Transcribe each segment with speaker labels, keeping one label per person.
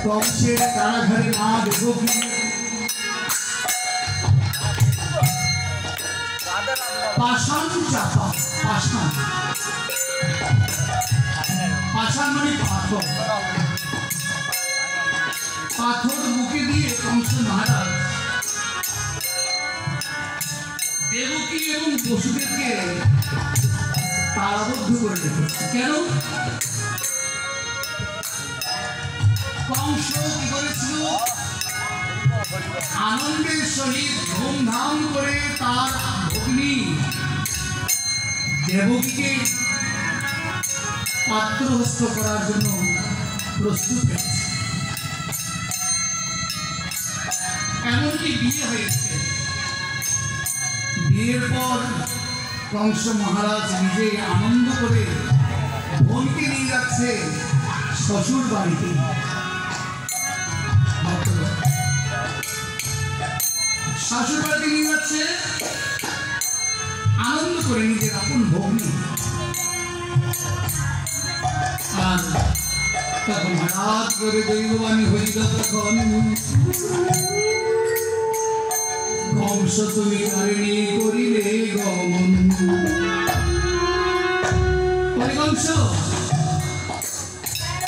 Speaker 1: কংসের কারাগারে মা দেবকী পাষাণ চাপা, পাষাণ পাষাণ মানে পাথর, পাথর মুখে দিয়ে কংস মহারাজ দেবকী এবং বসুদেবকে তারাবদ্ধ করে রেখেছে। কেন? কংস কি করেছিল? আনন্দের সহিত ধুমধাম করে তার ভগ্নী দেবকীকে পাত্রহস্ত করার জন্য প্রস্তুত হয়েছে। এমনকি বিয়ে হয়েছে। বিয়ের পর কংস মহারাজ নিজে আনন্দ করে বোনকে নিয়ে যাচ্ছে শ্বশুর বাড়িতে। শ্বশুর বাড়িতে নিয়ে যাচ্ছে আনন্দ করে নিজের আপন ভগ্নী। আর তখন হঠাৎ করে দৈববাণী হইল, তখন কংস তুমি তারিণী করিলে গমন। কংস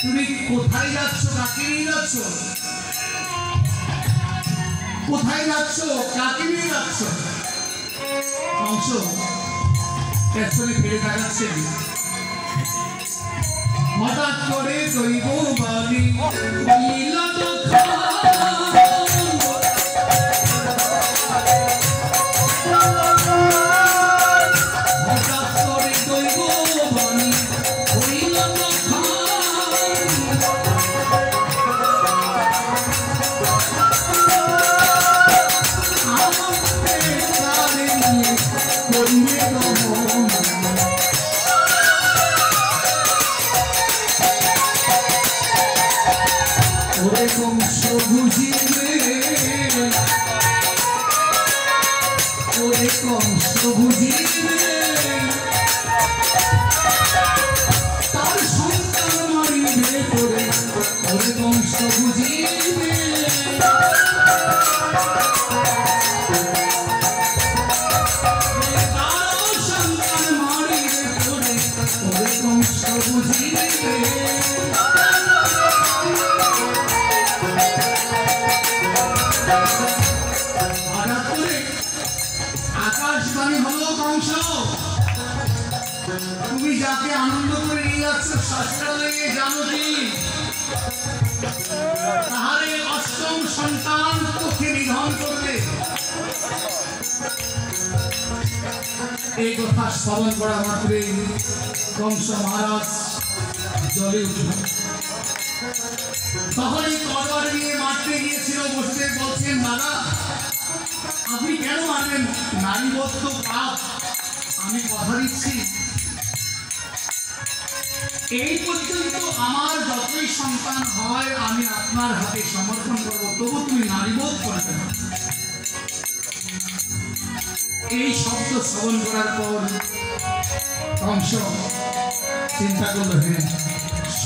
Speaker 1: তুমি কোথায় যাচ্ছ? কাকে নিয়ে যাচ্ছ? কোথায় যাচ্ছ? কাকে নিয়ে যাচ্ছ? কংস পেছনে ফিরে তাকাচ্ছে। হঠাৎ করে দৈববাণী হইল, কংস বুঝিবে, ওরে কংস বুঝিবে তার সন্তান মারিবে করে, ওরে কংস বুঝিবে তার সন্তান মারিবে করে, ওরে কংস বুঝিবে। আকাশবাণী হলো, কংস তুমি যাকে আনন্দ করে নিয়ে যাচ্ছ শ্বশুরালয়ে, জানো কি তাহারে অষ্টম সন্তান তোকে নিধন করবে। এই কথা শ্রবণ করা মাত্রে কংস মহারাজ জ্বলে উঠল। তখন এই তরবারি নিয়ে মারতে গিয়েছিল। বসুদেব বলছেন, দাদা আপনি কেন মারবেন? নারীবধ তো পাপ। আমি কথা দিচ্ছি এই পর্যন্ত আমার যতই সন্তান হয় আমি আপনার হাতে সমর্পণ করবো, তবু তুমি নারীবধ করবে না। এই শব্দ শ্রবণ করার পর কংস চিন্তা করলো, হ্যাঁ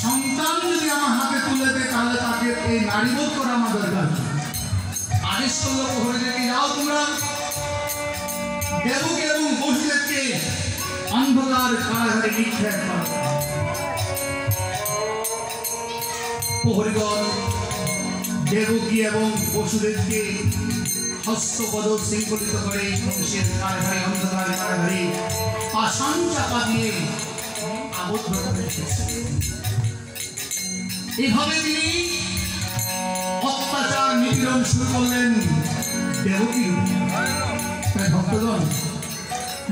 Speaker 1: সন্তান যদি আমার হাতে তুলে দেয় তাহলে তাকে এই নারীবধ করা আমার দরকার। আদেশ করলো প্রহরীদেরকে, যাও তোমরা দেবকী এবং বসুদেবকে অন্ধকার কারাগারে নিক্ষেপ করো। প্রহরীগণ দেবকী এবং বসুদেবকে হস্তপদ শৃঙ্খলিত করে কংসের কারাগারে, অন্ধকার কারাগারে পাষাণ চাপা দিয়ে আবদ্ধ করে রেখেছে। এভাবে তিনি অত্যাচার নিপীড়ন শুরু করলেন দেবকীর উপর। তাই ভক্তগণ,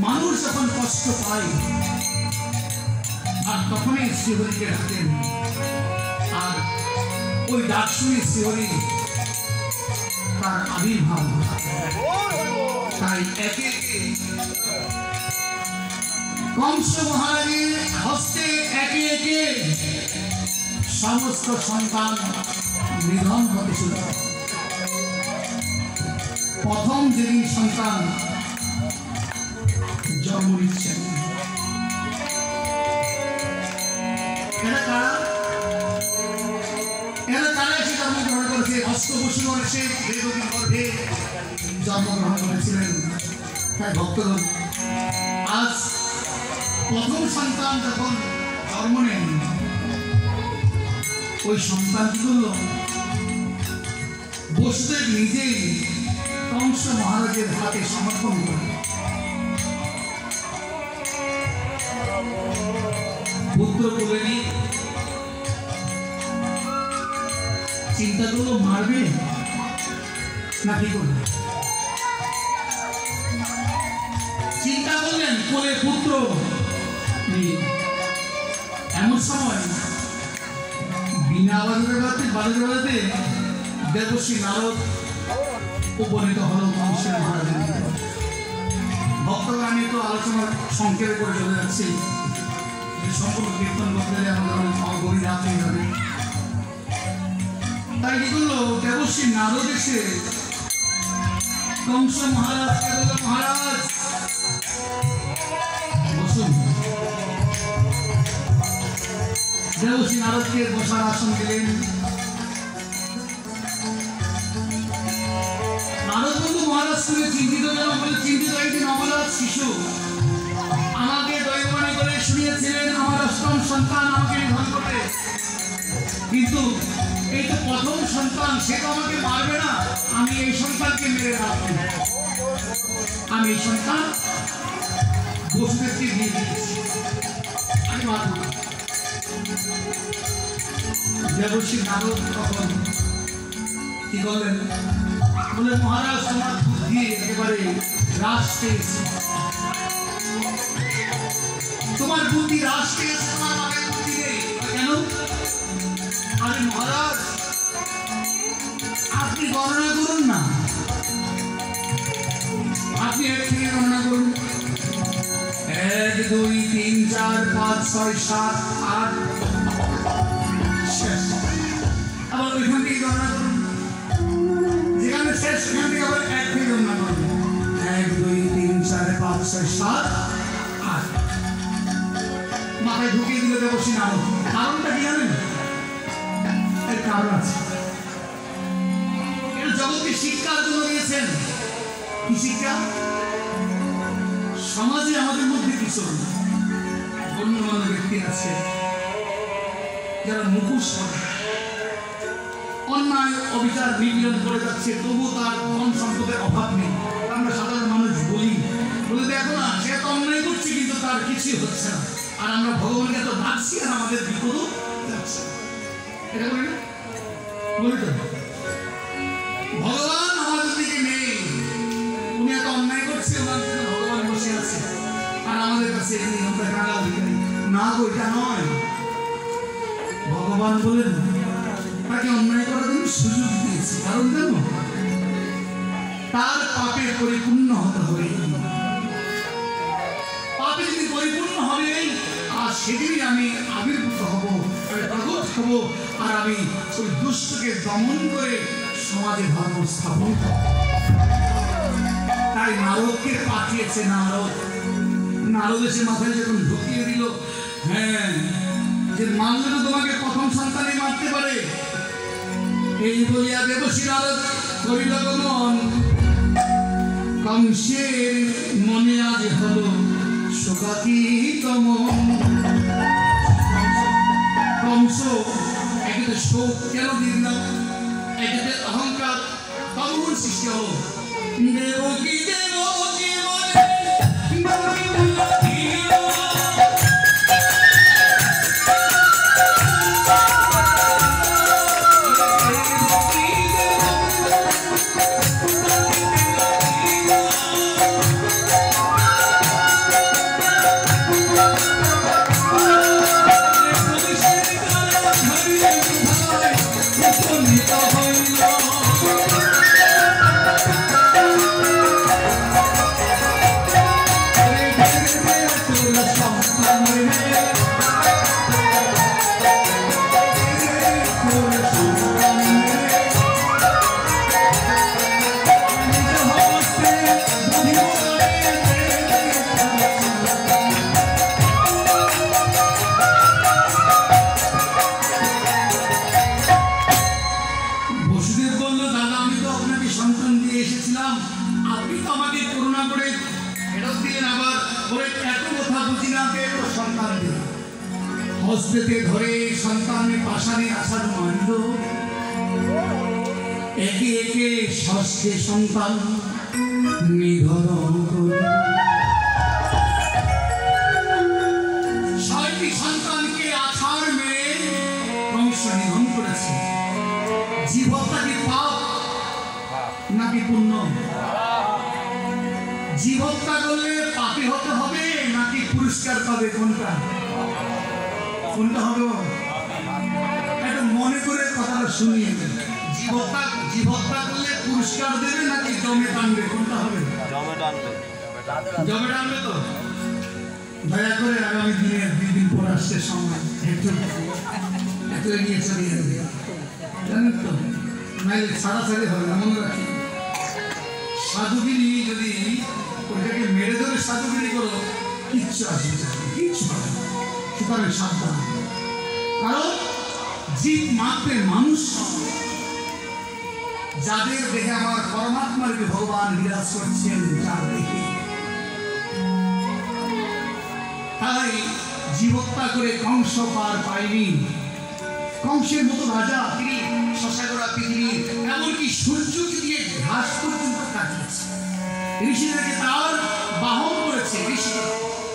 Speaker 1: মানুষ যখন কষ্ট পায় আর তখনই শ্রীহরিকে ডাকেন, আর ওই ডাক শুনে শ্রীহরি তার আবির্ভাব। তাই একে একে কংস মহারাজের হস্তে একে একে সমস্ত সন্তান নিধন হতে শুরু করে। প্রথম যেদিন সন্তান জন্ম নিচ্ছেন, এরা কারা? এরা কারা এসে জন্ম অস্ত্র বসুধর এসে দেবকীর গর্ভে জন্মগ্রহণ করেছিলেন। তাই ভক্তগণ, আজ প্রথম সন্তান যখন জন্ম নেন, ওই সন্তান কি করল? বসুদেব নিজেই কংস মহারাজের হাতে সমর্পণ করে পুত্র বলে নিয়ে চিন্তা করলো মারবে না কি করবে। চিন্তা করলেন কোলে পুত্র নিয়ে। এমন সময় বিনা বাজাতে বাজাতে দেবশ্রী নারদ উপনীত হল কংসের মহারাজের। ভক্তরা আমি তো আলোচনা সংক্ষেপে করে চলে যাচ্ছি, সম্পূর্ণ কীর্তন করতে গেলে আমাদের গভীর রাত হয়ে যাবে। তাই কি করলো দেবশ্রী নারদ এসে কংস মহারাজকে বলল, মহারাজ বসুন। দেবশ্রী নারদকে বসার আসন দিলেন। নারদ বন্ধু মহারাজ শুনে চিন্তিত যেন বলে, চিন্তিত একদিন অমরাজ শিশু আমাকে দৈববাণী করে শুনিয়েছিলেন আমার অষ্টম সন্তান আমাকে নিধন করবে, কিন্তু এই তো প্রথম সন্তান, সে তো আমাকে মারবে না, আমি এই সন্তানকে মেরে রাখবো। আমি এই সন্তান বসুদেবকে দিয়ে দিয়েছি, আমি মারব না। দেবশ্রী নারদ তখন কি করলেন? বলে, মহারাজ তোমার বুদ্ধি একেবারে হ্রাস পেয়েছে, তোমার বুদ্ধি হ্রাস পেয়েছে, তোমার মাথায় বুদ্ধি নেই। কেন? আরে মহারাজ আপনি গণনা করুন না, আপনি এক থেকে গণনা করুন। 1 2 3 4 5 6 7 8 শেষ। আবার ওইখান থেকে গণনা করুন, যেখানে শেষ সেখান থেকে আবার এক থেকে গণনা করুন। 1 2 3 4 5 6 7 8 মাথায় ঢুকিয়ে দিল দেবশ্রী নারদ। কারণটা কি জানেন? এর কারণ আছে। এটা জগৎকে শিক্ষার জন্য দিয়েছেন। কি শিক্ষা? সমাজে আমাদের মধ্যে কিছু গণ্যমান্য ব্যক্তি আছে যারা মুখোশ অন্যায় অবিচার নিপীড়ন করে যাচ্ছে, তবু তার ধন সম্পদের অভাব নেই। আমরা সাধারণ মানুষ বলি, দেখো না সে তো অন্যায় করছে কিন্তু তার কিছুই হচ্ছে না, আর আমরা ভগবানকে তো ডাকছি আর আমাদের বিপদও যাচ্ছে। এটা বলি না? বলি তো, ভগবান আমাদের দিকে নেই, উনি এত অন্যায় করছে, ওনার জন্য ভগবান বসে আছে আর আমাদের কাছে আমরা কারা অধিকারী না গো, এটা নয়। ভগবান বলেন তাকে অন্যায় করার জন্য সুযোগ দিয়েছি, কারণ কেন? তার পাপের পরিপূর্ণ হতে হবে। পাপে যদি পরিপূর্ণ হবে আর সেদিনই আমি আবির্ভূত হব, আমি প্রকট হব, আর আমি ওই দুষ্টকে দমন করে সমাজে ধর্ম স্থাপন করব। তাই নারদকে পাঠিয়েছে। নারদ এসে মাথায় যখন ঢুকিয়ে দিল, হ্যাঁ যে মানলে তো তোমাকে প্রথম সন্তানই মারতে পারে, এই বলিয়া দেবশ্রী নারদ করিল গমন। কংসের মনে আজ হলো শোকাতীত মন। কংস একে শোক কেন দিল না, একে অহংকার তখন সৃষ্টি হলো। দেবকী দেবকী এসেছিলাম, আপনি তো আমাকে করুণা করে ফেরত দিলেন। আবার বলে এত কথা বুঝি না, তো সন্তান দিল, হস্তেতে ধরে সন্তানের পাশানে আসার মানল, একে একে ষষ্ঠে সন্তান নিধন করে। ছয়টি সন্তানকে আছাড় মেরে কংস নিধন করেছে। জীবহত্যা কি পাপ নাকি পুণ্য? জীবহত্যা করলে পাপী হতে হবে নাকি পুরস্কার পাবে? কোনটা কোনটা হবে? এটা মনে করে কথাটা শুনিয়ে দেন। জীবহত্যা করলে পুরস্কার দেবে নাকি জমে টানবে? কোনটা হবে? জমে টানবে। তো দয়া করে আগামী দিনে 2 দিন পর আসছে সময় একটু এগিয়ে চলে যাবে, জানেন তো, নাইলে ছাড়াছাড়ি হবে না। মনে রাখি, সাধুগিরি যদি ওইটাকে মেরে ধরে সাধুগিরি করো, কিচ্ছু আসবে, কিচ্ছু হবে না। সুতরাং সাবধান, কারণ জীব মাত্রের মানুষ যাদের দেখে আমার পরমাত্মার ভগবান বিরাজ করছেন, যার দেখে, তাই জীবহত্যা করে কংস পার পায়নি। কংসের মতো রাজা তিনি শশাগোড়া পৃথিবীর এমনকি সূর্যকে দিয়ে ঘাস পর্যন্ত কাটিয়েছে, ঋষিদেরকে তার বাহন করেছে। ঋষিরা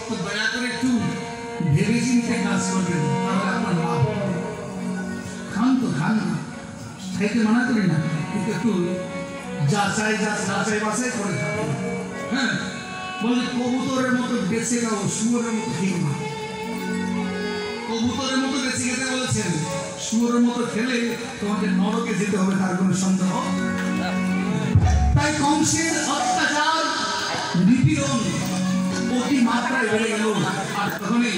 Speaker 1: তো দয়া করে একটু ভেবে চিন্তে কাজ করবেন, তাহলে আপনার লাভ। খান তো খান না, খাইতে মানা করি না, কিন্তু একটু যাচাই বাছাই করে থাকবেন। হ্যাঁ, বলে কবুতরের মতো বেঁচে খাও, শুয়োরের মতো খেয়ে না। কবুতরের মতো বেঁচে খেতে বলেছেন, শুয়োরের মতো খেলে তোমাকে নরকে যেতে হবে, তার কোনো সন্দেহ। তাই কংসের অত্যাচার নিপীড়ন অতি মাত্রায় বেড়ে গেল। আর তখনই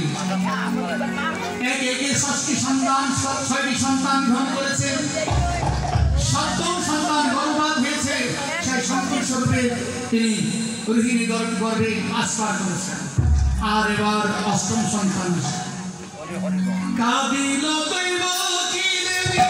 Speaker 1: একে একে 6টি সন্তান, 6টি সন্তান গ্রহণ করেছেন। 7ম সন্তান গর্ভপাত হয়েছে, সেই সন্তান স্বরূপে তিনি রোহিণী গর্ভে আস্পার করেছেন। আর এবার 8ম সন্তান কাঁদিল দৈবকী দেবী।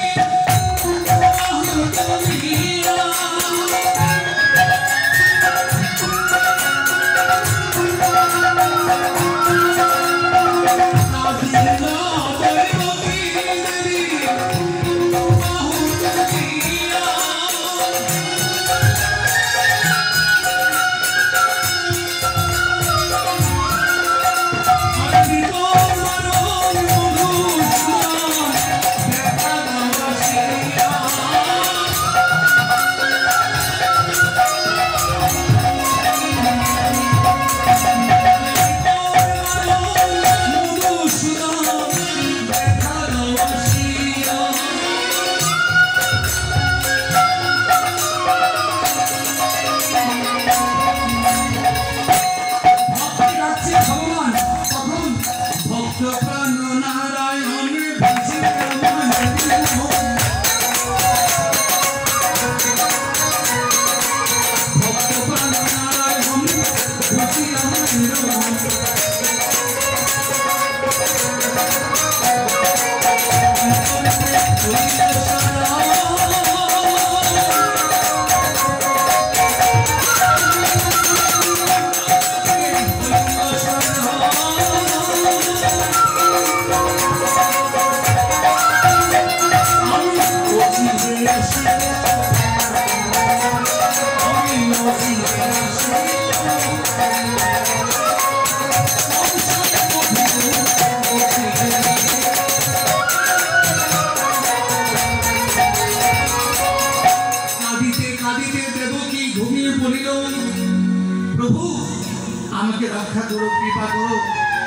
Speaker 1: আমাকে রক্ষা করো, কৃপা করো।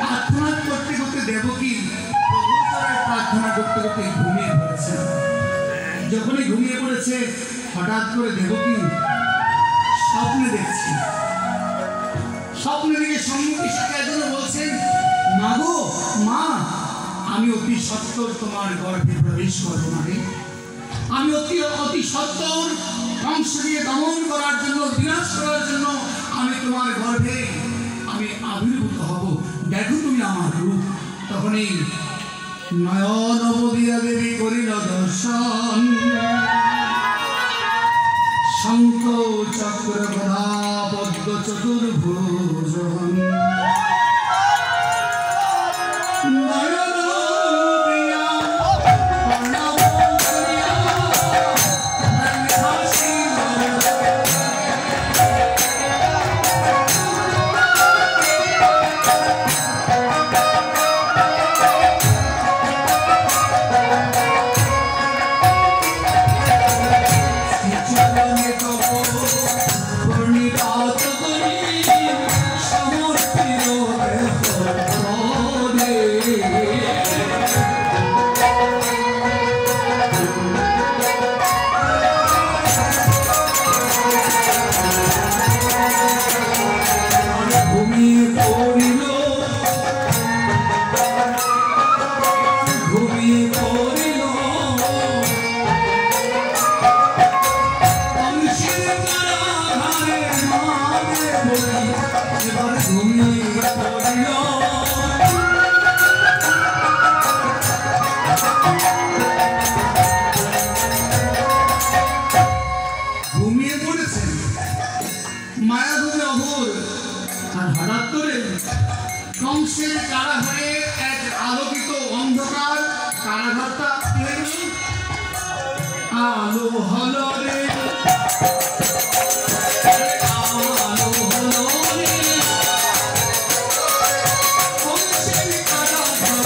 Speaker 1: প্রার্থনা করতে করতে দেবকী প্রভুর চরণে প্রার্থনা করতে করতে ঘুমিয়ে পড়েছে। যখনই ঘুমিয়ে পড়েছে, হঠাৎ করে দেবকী স্বপ্নে দেখছি। স্বপ্নে দেখে সম্মুখী সাথে বলছেন, মা গো, মা, আমি অতি সত্বর তোমার গর্ভে প্রবেশ করবো না। আমি অতি সত্বর কংসকে দমন করার জন্য, বিনাশ করার জন্য আমি তোমার গর্ভে আমি আবির্ভূত হব। দেখো তুমি আমার রূপ। তখনই নয়ন অবধিয়া দেবী করিল দর্শন। শঙ্খ চক্র গদা পদ্ম চতুর্ভুজ কংসের কারাগারে এক আলোকিত অন্ধকার কারাগারটা আলো হলো রে আলো হলো রে কংসের কারাগার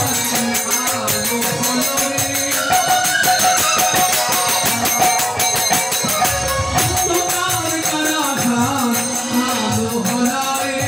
Speaker 1: আলো হলো রে অন্ধকার কারাগার আলো হলো রে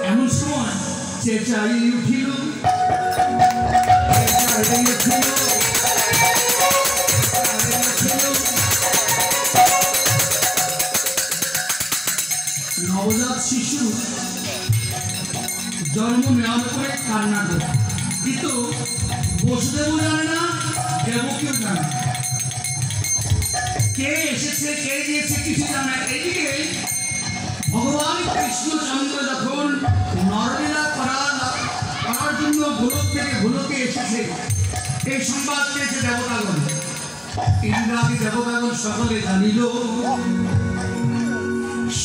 Speaker 1: এমন সময় চেঁচাই উঠিল নবজাত শিশু জন্ম নেওয়ার পরে কান্না করে, কিন্তু বসুদেবও জানে না, দেবকেও জানে না, কে এসেছে কে গিয়েছে কিছু জানে না। এদিকে ভগবান কৃষ্ণচন্দ্র যখন নরলীলা করার জন্য গোলক থেকে গোলকে এসেছে, এই সংবাদ পেয়েছে দেবতাগণ। ইন্দ্রাদি দেবতাগণ সকলে জানিল,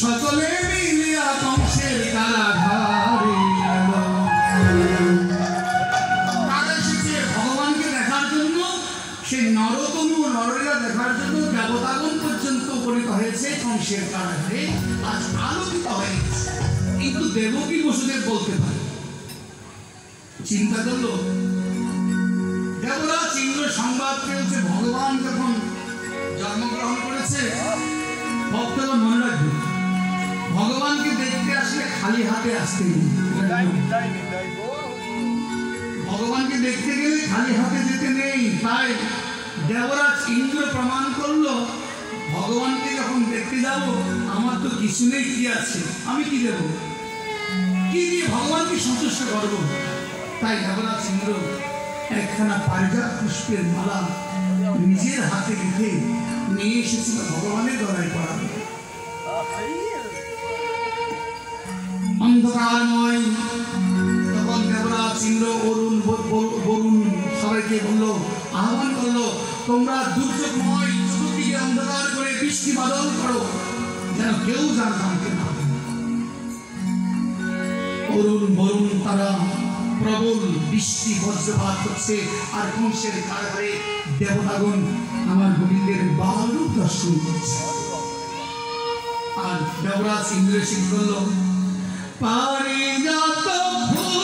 Speaker 1: সকলে মিলিয়া কংসের কারাগারে কারা এসেছে ভগবানকে দেখার জন্য। সেই নরতনু নরলীলা দেখার জন্য দেবতাগণ পর্যন্ত উপনীত হয়েছে কংসের কারাগারে, আজ আলোকিত হয়ে গেছে। কিন্তু দেবকী বসুদেব বলতে পারে, চিন্তা করলো দেবরাজ ইন্দ্র সংবাদ পেয়েছে ভগবান যখন জন্মগ্রহণ করেছে। ভক্তগণ মনে রাখবে, ভগবানকে দেখতে আসলে খালি হাতে আসতে নেই, ভগবানকে দেখতে গেলে খালি হাতে যেতে নেই। তাই দেবরাজ ইন্দ্র প্রমাণ করলো, ভগবানকে যখন দেখতে যাব আমার তো কিছু নেই, কি আছে, আমি কি দেব, কি দিয়ে ভগবানকে সন্তুষ্ট করবো। তাই দেবরাজ ইন্দ্র একখানা পারিজাত পুষ্পের মালা নিজের হাতে রেখে নিয়ে এসেছিল ভগবানের গলায় পড়াবে। অন্ধকারময় তখন দেবরাজ ইন্দ্র বরুণ সবাইকে বললো, আহ্বান করলো, তোমরা দুর্যোগময় চতুর্দিকে অন্ধকার করে বৃষ্টি বাদল করো, যেন কেউ জানতে না। বরুণ তারা প্রবল বৃষ্টি বজ্রপাত করছে, আর কংসের কারাগারে দেবতাগণ আমার গোবিন্দের বালুক দর্শন করছে। আর দেবরাজ ইন্দ্র সিং বলল, পারিজাত ফুল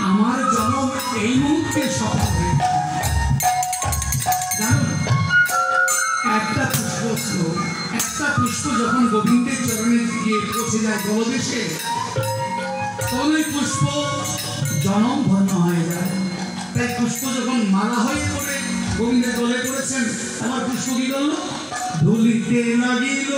Speaker 1: আমার জন্ম এই মুহূর্তে সফল হয়েছে। জানো একটা পুষ্প যখন গোবিন্দের চরণে গিয়ে পৌঁছে যায় গলদেশে, তখন ওই পুষ্প জনম ধন্য হয়ে যায়। তাই পুষ্প যখন মালা হয়ে পড়ে গোবিন্দের গলে পড়েছেন, আমার পুষ্প কি করলো? ধুলিতে লাগিল,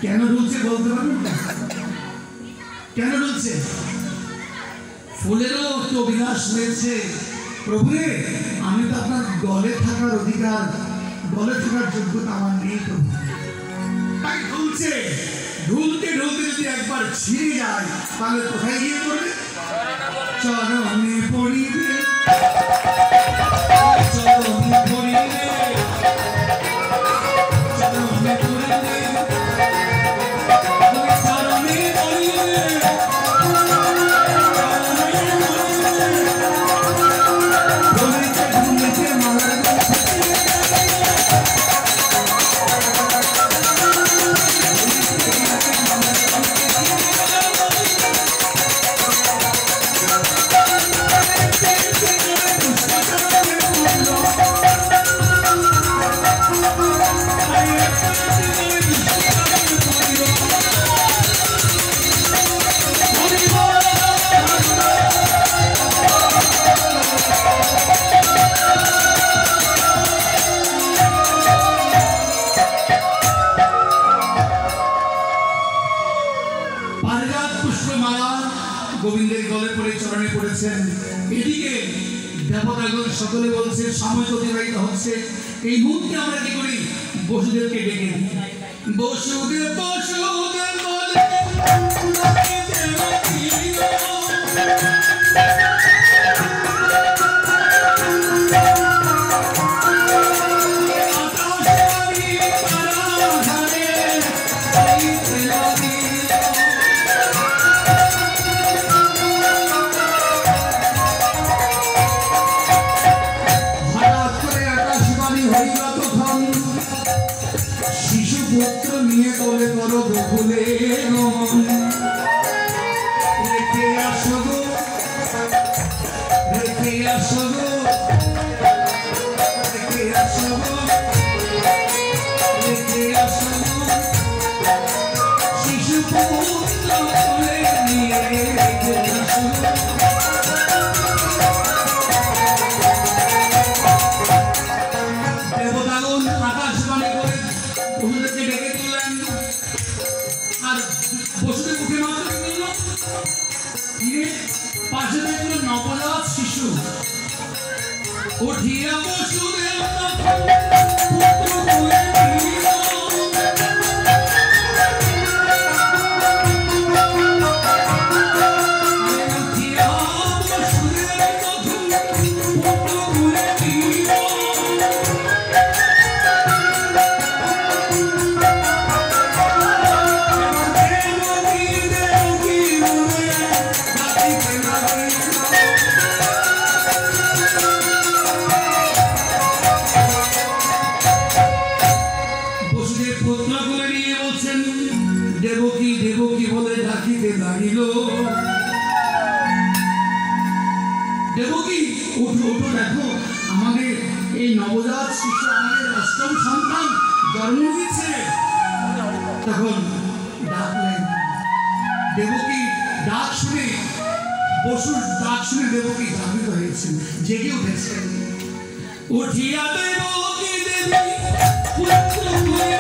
Speaker 1: কেন ঢুলছে বলতে পারবেন? কেন ঢুলছে? ফুলেরও তো বিলাস রয়েছে। প্রভু রে, আমি তো আপনার গলে থাকার অধিকার, গলে থাকার যোগ্যতা আমার নেই প্রভু, তাই ঢুলছে। ঢুলতে ঢুলতে যদি একবার ছিঁড়ে যায় তাহলে কোথায় গিয়ে পড়বে? চরণে পড়িবে, চরণে পড়িবে, চরণে পড়িবে। গোবিন্দের গলে পড়ে চরণে পড়েছেন। এদিকে দেবতাগণ সকলে বলছে সময় অতিবাহিত হচ্ছে। এই মুহূর্তে আমরা কি করি? বসুদেবকে ডেকে দিই। বসুদেব বসুদেব বলে শিশুপুত্র নিয়ে কোলে করো গোকুলে রেখে আসো গো, রেখে আসো গো, রেখে আসো গো, রেখে আসো গো। শিশুপুত্র কোলে নিয়ে রেখে আসো গো। দেবতাগণ আকাশবাণী করে বসুদেবকে ডেকে তুললেন। আর বসুদেব উঠে মাত্র তুলল, পাশে দেখল নবজাত শিশু। উঠিয়া বসুদেব পুত্র কোলে নিল। নবজাত শিশু আমাদের অষ্টম সন্তান জন্ম দিয়েছে। তখন ডাকলেন, দেবকী ডাক শুনে, বসুর ডাক শুনে দেবকী জাগৃত হয়েছেন, জেগে উঠেছেন। উঠিয়া দেবকী দেবী পুত্র হইয়া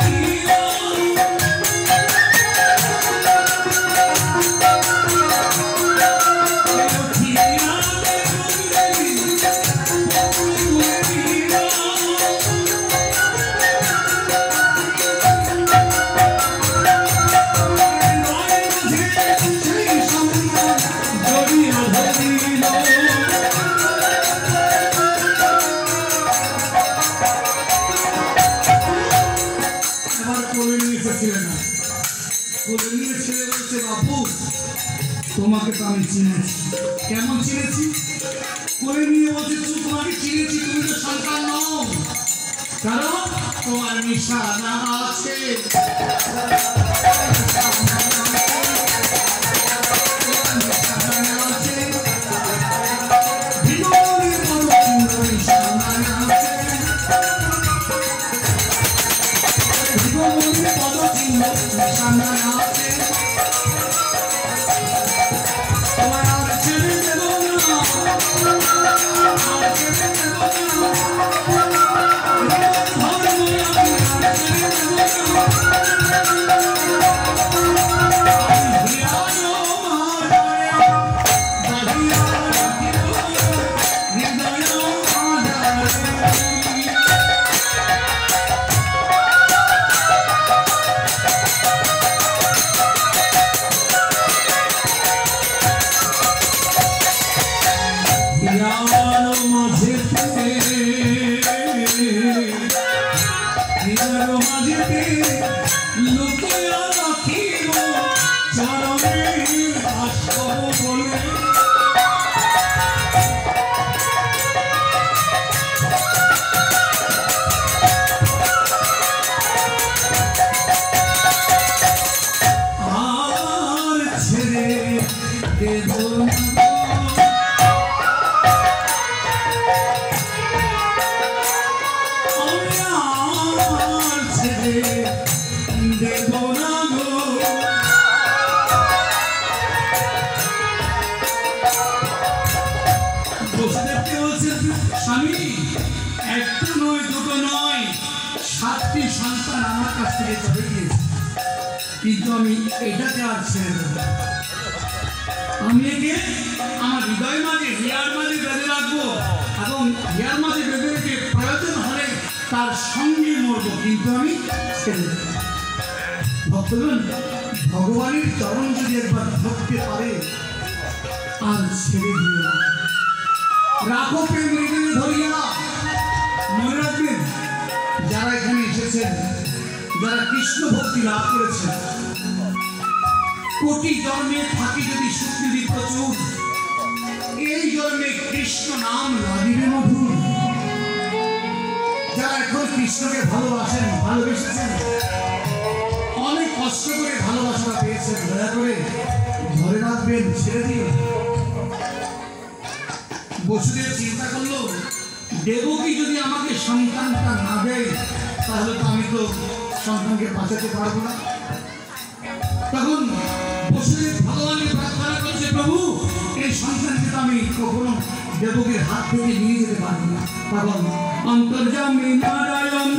Speaker 1: তোমাকে তো আমি চিনেছি। কেমন চিনেছি? করে নিয়ে বলছি তোমাকে চিনেছি, তুমি তো সন্তান নও, কারণ তোমার নিশানা আছে। স্বামী, একটা নয়, দুটো নয়, 7টি সন্তান আমার কাছ থেকে চলে গিয়েছে, কিন্তু আমি এটাকে আর ছেড়ে দেব। আমি একে আমার হৃদয় মাঝে, হিয়ার মাঝে বেঁধে রাখবো এবং হিয়ার মাঝে বেঁধে রেখে প্রয়োজন হলে তার সঙ্গে মরবো, কিন্তু আমি ছেড়ে দেব। ভক্তগণ, ভগবানের চরণ যদি একবার ধরতে পারে আর ছেড়ে দিও না, রাখো প্রেম হৃদয়ে ধরিয়া। মনে রাখবেন, যারা এখানে এসেছেন, যারা কৃষ্ণ ভক্তি লাভ করেছেন, কোটি জন্মে থাকি যদি সুকৃতি প্রচুর, এই জন্মে কৃষ্ণ নাম লাগিবে মধুর। যারা এখন কৃষ্ণকে ভালোবাসেন, ভালোবেসেছেন, অনেক কষ্ট করে ভালোবাসা পেয়েছেন, দয়া করে ধরে রাখবেন, ছেড়ে দিন। বসুদেব চিন্তা করলো, দেবকী যদি আমাকে সন্তানটা না দেয়, তাহলে তো আমি তো সন্তানকে বাঁচাতে পারবো না। তখন বসুদেব ভগবানের প্রার্থনা করছে, প্রভু এই সন্তানকে তো আমি কখনো দেবকীর হাত থেকে নিয়ে যেতে পারবো না। তখন অন্তর্যামী নারায়ণ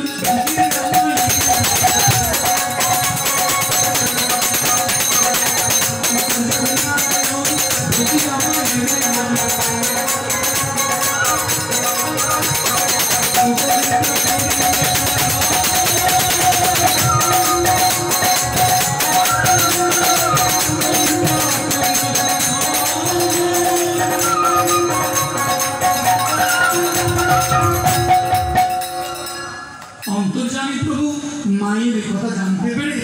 Speaker 1: মায়ের কথা জানতে পেরে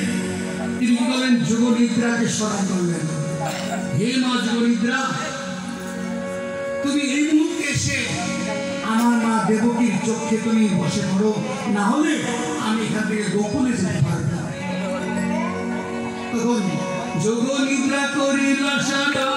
Speaker 1: তিনি কি বলেন, যোগনিদ্রাকে স্মরণ করলেন। হে মা যোগনিদ্রা, তুমি এই মুহূর্তে এসে আমার মা দেবকীর চোখে তুমি বসে পড়ো, না হলে আমি এখান থেকে গোকুলে যেতে পারবো না। তখন যোগনিদ্রা করিল সারা